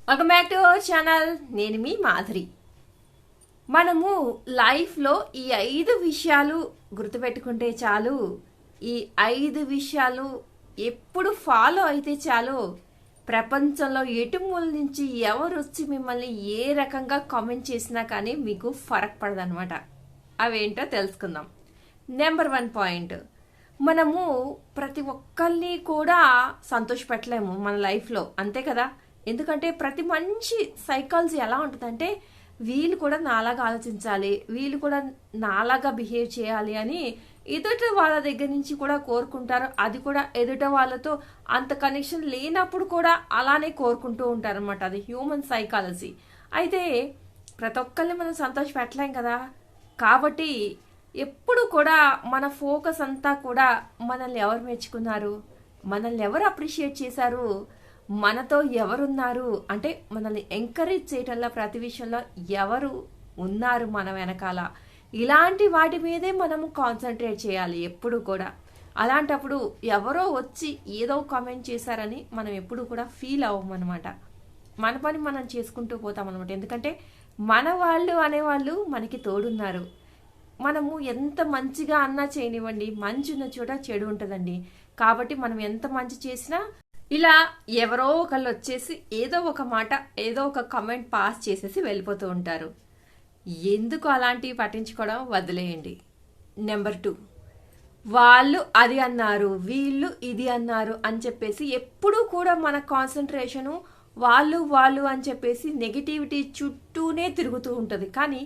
Welcome back to our channel. నేను మీ మాధురి. మనము లైఫ్లో ఈ 5 విషయాలు గుర్తుపెట్టుకుంటే చాలు. ఈ 5 విషయాలు ఎప్పుడు ఫాలో అయితే చాలు, ప్రపంచంలో ఎటుమూల నుంచి ఎవరు వచ్చి మిమ్మల్ని ఏ రకంగా కామెంట్ చేసినా కానీ మీకు ఫరక్ పడదనమాట. అవేంటో తెలుసుకుందాం. నెంబర్ 1 పాయింట్, మనము ప్రతి ఒక్కరిని కూడా సంతోషపెట్టలేము మన లైఫ్లో, అంతే కదా. ఎందుకంటే ప్రతి మనిషి సైకాలజీ ఎలా ఉంటుందంటే, వీళ్ళు కూడా నాలాగా ఆలోచించాలి, వీళ్ళు కూడా నాలాగా బిహేవ్ చేయాలి అని ఎదుట వాళ్ళ దగ్గర నుంచి కూడా కోరుకుంటారు. అది కూడా ఎదుట వాళ్ళతో అంత కనెక్షన్ లేనప్పుడు కూడా అలానే కోరుకుంటూ ఉంటారు అనమాట. అది హ్యూమన్ సైకాలజీ. అయితే ప్రతి ఒక్కరిని మనం సంతోష పెట్టలేం కదా. కాబట్టి ఎప్పుడు కూడా మన ఫోకస్ అంతా కూడా మనల్ని ఎవరు మెచ్చుకున్నారు, మనల్ని ఎవరు అప్రిషియేట్ చేశారు, మనతో ఎవరున్నారు అంటే మనల్ని ఎంకరేజ్ చేయటంలో ప్రతి విషయంలో ఎవరు ఉన్నారు మన వెనకాల, ఇలాంటి వాటి మీదే మనము కాన్సన్ట్రేట్ చేయాలి ఎప్పుడు కూడా. అలాంటప్పుడు ఎవరో వచ్చి ఏదో కామెంట్ చేశారని మనం ఎప్పుడు కూడా ఫీల్ అవ్వమన్నమాట. మన పని మనం చేసుకుంటూ పోతాం అనమాట. ఎందుకంటే మన వాళ్ళు అనేవాళ్ళు మనకి తోడున్నారు. మనము ఎంత మంచిగా అన్నా చేయనివ్వండి, మంచి ఉన్న చోట చెడు ఉంటుందండి. కాబట్టి మనం ఎంత మంచి చేసినా ఇలా ఎవరో ఒకళ్ళు వచ్చేసి ఏదో ఒక మాట, ఏదో ఒక కమెంట్ పాస్ చేసేసి వెళ్ళిపోతూ ఉంటారు. ఎందుకు అలాంటివి పట్టించుకోవడం వదిలేయండి. నెంబర్ 2, వాళ్ళు అది అన్నారు, వీళ్ళు ఇది అన్నారు అని చెప్పేసి ఎప్పుడూ కూడా మన కాన్సన్ట్రేషను వాళ్ళు వాళ్ళు అని చెప్పేసి నెగిటివిటీ చుట్టూనే తిరుగుతూ ఉంటుంది. కానీ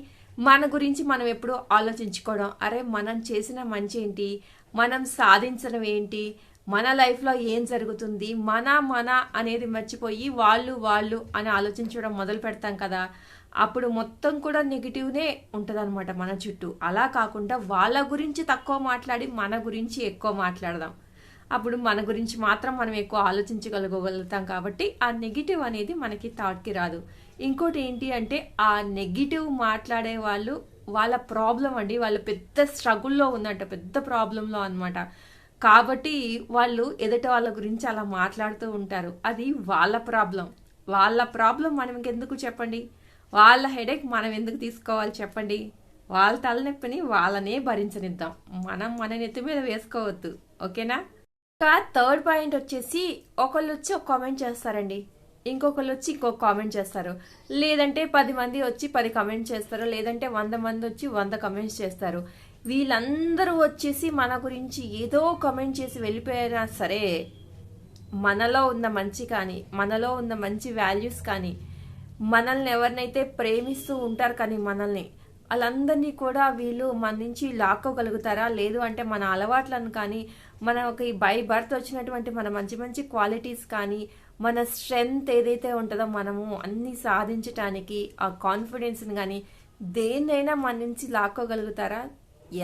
మన గురించి మనం ఎప్పుడూ ఆలోచించుకోవడం, అరే మనం చేసిన మంచి ఏంటి, మనం సాధించడం ఏంటి, మన లైఫ్లో ఏం జరుగుతుంది, మన అనేది మర్చిపోయి వాళ్ళు వాళ్ళు అని ఆలోచించడం మొదలు పెడతాం కదా. అప్పుడు మొత్తం కూడా నెగిటివ్నే ఉంటుంది అనమాట మన చుట్టూ. అలా కాకుండా వాళ్ళ గురించి తక్కువ మాట్లాడి మన గురించి ఎక్కువ మాట్లాడదాం. అప్పుడు మన గురించి మాత్రం మనం ఎక్కువ ఆలోచించగలుగుతాం. కాబట్టి ఆ నెగిటివ్ అనేది మనకి థాట్కి రాదు. ఇంకోటి ఏంటి అంటే, ఆ నెగిటివ్ మాట్లాడే వాళ్ళు వాళ్ళ ప్రాబ్లం అండి, వాళ్ళు పెద్ద స్ట్రగుల్లో ఉందంట, పెద్ద ప్రాబ్లంలో అనమాట. కాబట్టి వాళ్ళు ఎదుట వాళ్ళ గురించి అలా మాట్లాడుతూ ఉంటారు. అది వాళ్ళ ప్రాబ్లం మనం ఇంకెందుకు చెప్పండి. వాళ్ళ హెడేక్ మనం ఎందుకు తీసుకోవాలి చెప్పండి. వాళ్ళ తలనొప్పిని వాళ్ళనే భరించనిద్దాం, మనం మన నెత్తి మీద వేసుకోవద్దు. ఓకేనా. ఇంకా 3rd పాయింట్ వచ్చేసి, ఒకళ్ళు వచ్చి ఒక కామెంట్ చేస్తారండి, ఇంకొకళ్ళు వచ్చి ఇంకొక కామెంట్ చేస్తారు, లేదంటే 10 మంది వచ్చి 10 కామెంట్ చేస్తారు, లేదంటే 100 మంది వచ్చి 100 కామెంట్స్ చేస్తారు. వీళ్ళందరూ వచ్చేసి మన గురించి ఏదో కామెంట్ చేసి వెళ్ళిపోయినా సరే, మనలో ఉన్న మంచి కానీ, మనలో ఉన్న మంచి వాల్యూస్ కానీ, మనల్ని ఎవరినైతే ప్రేమిస్తూ ఉంటారు కానీ మనల్ని, వాళ్ళందరినీ కూడా వీళ్ళు మన నుంచి లాక్కోగలుగుతారా? లేదు అంటే మన అలవాట్లను కానీ, మనకి బై బర్త్ వచ్చినటువంటి మన మంచి మంచి క్వాలిటీస్ కానీ, మన స్ట్రెంగ్త్ ఏదైతే ఉంటుందో మనము అన్ని సాధించటానికి ఆ కాన్ఫిడెన్స్ని కానీ దేన్నైనా మన నుంచి లాక్కోగలుగుతారా?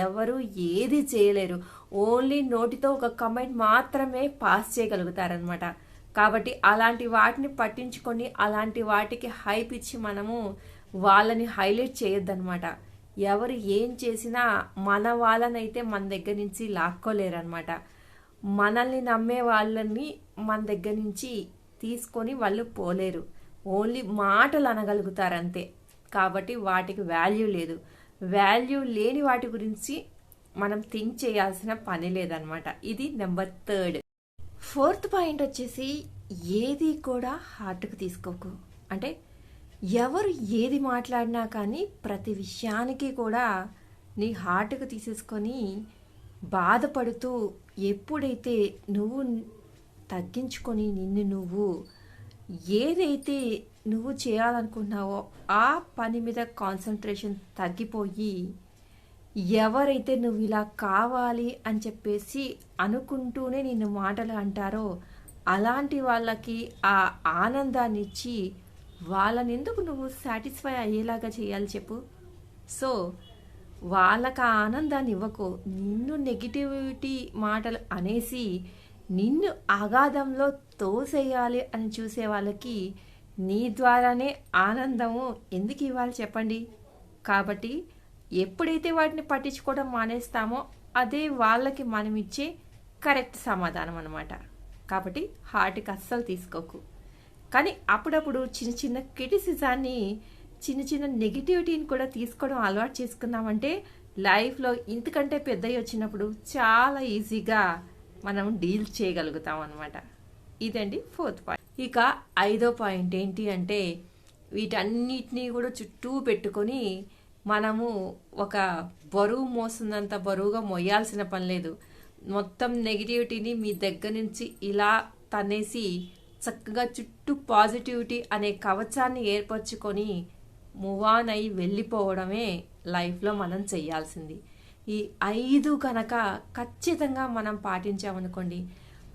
ఎవరు ఏది చేయలేరు. ఓన్లీ నోటితో ఒక కమెంట్ మాత్రమే పాస్ చేయగలుగుతారనమాట. కాబట్టి అలాంటి వాటిని పట్టించుకొని అలాంటి వాటికి హైప్ ఇచ్చి మనము వాళ్ళని హైలైట్ చేయొద్దనమాట. ఎవరు ఏం చేసినా మన వాళ్ళనైతే మన దగ్గర నుంచి లాక్కోలేరనమాట. మనల్ని నమ్మే వాళ్ళని మన దగ్గర నుంచి తీసుకొని వాళ్ళు పోలేరు. ఓన్లీ మాటలు అనగలుగుతారు అంతే. కాబట్టి వాటికి వాల్యూ లేదు. వాల్యూ లేని వాటి గురించి మనం థింక్ చేయాల్సిన పని లేదనమాట. ఇది నెంబర్ 3. 4th పాయింట్ వచ్చేసి, ఏది కూడా హార్ట్కి తీసుకోకు. అంటే ఎవరు ఏది మాట్లాడినా కానీ ప్రతి విషయానికి కూడా నీ హార్ట్కి తీసేసుకొని బాధపడుతూ, ఎప్పుడైతే నువ్వు తగ్గించుకొని నిన్ను నువ్వు ఏదైతే నువ్వు చేయాలనుకుంటున్నావో ఆ పని మీద కాన్సన్ట్రేషన్ తగ్గిపోయి, ఎవరైతే నువ్వు ఇలా కావాలి అని చెప్పేసి అనుకుంటూనే నిన్ను మాటలు అంటారో అలాంటి వాళ్ళకి ఆ ఆనందాన్ని ఇచ్చి వాళ్ళని ఎందుకు నువ్వు సాటిస్ఫై అయ్యేలాగా చేయాలి చెప్పు. సో వాళ్ళకి ఆ ఆనందాన్ని ఇవ్వకు. నిన్ను నెగిటివిటీ మాటలు అనేసి నిన్ను అగాధంలో తోసేయాలి అని చూసే వాళ్ళకి నీ ద్వారానే ఆనందము ఎందుకు ఇవ్వాలి చెప్పండి. కాబట్టి ఎప్పుడైతే వాటిని పట్టించుకోవడం మానేస్తామో అదే వాళ్ళకి మనం ఇచ్చే కరెక్ట్ సమాధానం అనమాట. కాబట్టి హార్ట్కి అస్సలు తీసుకోకు. కానీ అప్పుడప్పుడు చిన్న చిన్న క్రిటిసిజాన్ని, చిన్న చిన్న నెగిటివిటీని కూడా తీసుకోవడం అలవాటు చేసుకున్నామంటే లైఫ్లో ఇంతకంటే పెద్దవి వచ్చినప్పుడు చాలా ఈజీగా మనం డీల్ చేయగలుగుతాం అనమాట. ఇదండి 4th పాయింట్. ఇక 5వ పాయింట్ ఏంటి అంటే, వీటన్నిటినీ కూడా చుట్టూ పెట్టుకొని మనము ఒక బరువు మోస్తున్నంత బరువుగా మొయ్యాల్సిన పని లేదు. మొత్తం నెగిటివిటీని మీ దగ్గర నుంచి ఇలా తనేసి చక్కగా చుట్టూ పాజిటివిటీ అనే కవచాన్ని ఏర్పరచుకొని మూవ్ ఆన్ అయి వెళ్ళిపోవడమే లైఫ్లో మనం చేయాల్సింది. ఈ 5 కనుక ఖచ్చితంగా మనం పాటించామనుకోండి,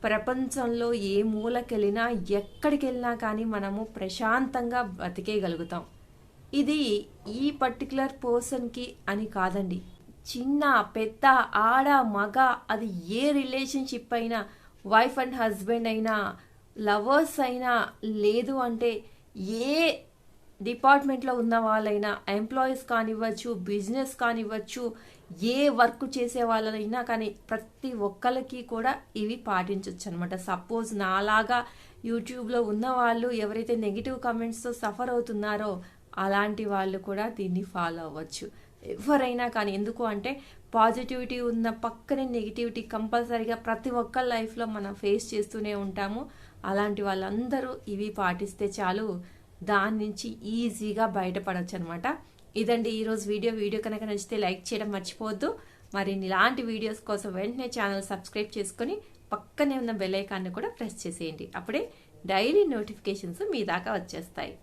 ప్రపంచంలో ఏ మూలకెళ్ళినా ఎక్కడికి వెళ్ళినా కానీ మనము ప్రశాంతంగా బతికేయగలుగుతాం. ఇది ఈ పర్టికులర్ పర్సన్కి అని కాదండి, చిన్న పెద్ద ఆడ మగ, అది ఏ రిలేషన్షిప్ అయినా, వైఫ్ అండ్ హస్బెండ్ అయినా, లవర్స్ అయినా, లేదు అంటే ఏ డిపార్ట్మెంట్లో ఉన్న వాళ్ళైనా, ఎంప్లాయీస్ కానివ్వచ్చు, బిజినెస్ కానివ్వచ్చు, ఏ వర్క్ చేసే వాళ్ళైనా కానీ ప్రతి ఒక్కరికి కూడా ఇవి పాటించవచ్చు అనమాట. సపోజ్ నాలాగా యూట్యూబ్లో ఉన్న వాళ్ళు ఎవరైతే నెగిటివ్ కమెంట్స్తో సఫర్ అవుతున్నారో అలాంటి వాళ్ళు కూడా దీన్ని ఫాలో అవ్వచ్చు, ఎవరైనా కానీ. ఎందుకు అంటే పాజిటివిటీ ఉన్న పక్కనే నెగిటివిటీ కంపల్సరీగా ప్రతి ఒక్క లైఫ్లో మనం ఫేస్ చేస్తూనే ఉంటాము. అలాంటి వాళ్ళందరూ ఇవి పాటిస్తే చాలు, దాని నుంచి ఈజీగా బయటపడవచ్చు అనమాట. ఇదండి ఈరోజు వీడియో కనుక నచ్చితే లైక్ చేయడం మర్చిపోవద్దు. మరి ఇలాంటి వీడియోస్ కోసం వెంటనే ఛానల్ సబ్స్క్రైబ్ చేసుకొని పక్కనే ఉన్న బెల్ ఐకాన్ని కూడా ప్రెస్ చేసేయండి. అప్పుడే డైలీ నోటిఫికేషన్స్ మీ దాకా వచ్చేస్తాయి.